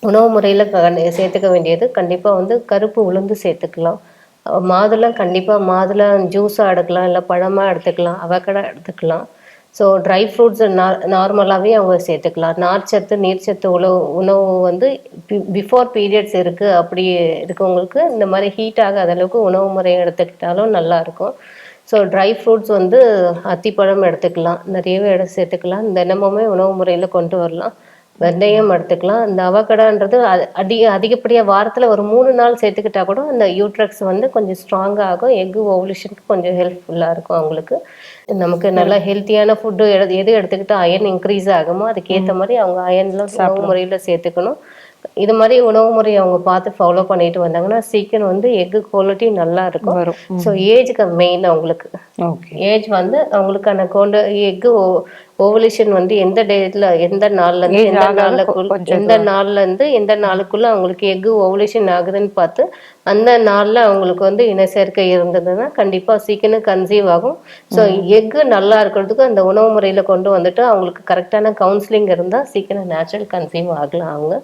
உணவு முறையில் சேர்த்துக்க வேண்டியது கண்டிப்பாக வந்து கருப்பு உளுந்து சேர்த்துக்கலாம். மாதுளை கண்டிப்பாக மாதுளை ஜூஸாக எடுக்கலாம், இல்லை பழமாக எடுத்துக்கலாம், அவக்கடா எடுத்துக்கலாம். ஸோ ட்ரை ஃப்ரூட்ஸ் நார்மலாகவே அவங்க சேர்த்துக்கலாம். நார்ச்சத்து நீர்ச்சத்து உணவு வந்து பிஃபோர் பீரியட்ஸ் இருக்குது அப்படி இருக்கவங்களுக்கு இந்த மாதிரி ஹீட் ஆகாத அளவுக்கு உணவு முறை எடுத்துக்கிட்டாலும் நல்லாயிருக்கும். ஸோ ட்ரை ஃப்ரூட்ஸ் வந்து அத்திப்பழம் எடுத்துக்கலாம், நிறையவே சேர்த்துக்கலாம். தினமுமே உணவு முறையில் கொண்டு வரலாம். வெந்தயம் எடுத்துக்கலாம். இந்த அவகடான்றது அதிகப்படியாக வாரத்தில் ஒரு 3 நாள் சேர்த்துக்கிட்டா கூட அந்த யூட்ரக்ஸ் வந்து கொஞ்சம் ஸ்ட்ராங்காக ஆகும். எக்கு ஓவலேஷனுக்கு கொஞ்சம் ஹெல்ப்ஃபுல்லாக இருக்கும் அவங்களுக்கு. நமக்கு நல்லா ஹெல்த்தியான ஃபுட்டு எது எடுத்துக்கிட்டா அயன் இன்க்ரீஸ் ஆகுமோ அதுக்கேற்ற மாதிரி அவங்க அயன்ல உணவு முறையில் சேர்த்துக்கணும். இது மாதிரி உணவு முறை அவங்க பார்த்து ஃபாலோ பண்ணிட்டு வந்தாங்கன்னா சீக்கிரம் வந்து எக்கு குவாலிட்டி நல்லா இருக்கும். ஸோ ஏஜுக்கு மெயின் அவங்களுக்கு ஏஜ் வந்து அவங்களுக்கான எக்கு ஓவலேஷன் வந்து எந்த டேட்ல எந்த நாள்ல இருந்து எந்த நாளுக்குள்ள அவங்களுக்கு எக்கு ஓவலேஷன் ஆகுதுன்னு பார்த்து அந்த நாள்ல அவங்களுக்கு வந்து இன சேர்க்கை இருந்ததுன்னா கண்டிப்பா சீக்கிரம் கன்சீவ் ஆகும். ஸோ எக்கு நல்லா இருக்கிறதுக்கு அந்த உணவு முறையில கொண்டு வந்துட்டு அவங்களுக்கு கரெக்டான கவுன்சிலிங் இருந்தா சீக்கிரம் நேச்சுரல் கன்சீவ் ஆகலாம் அவங்க.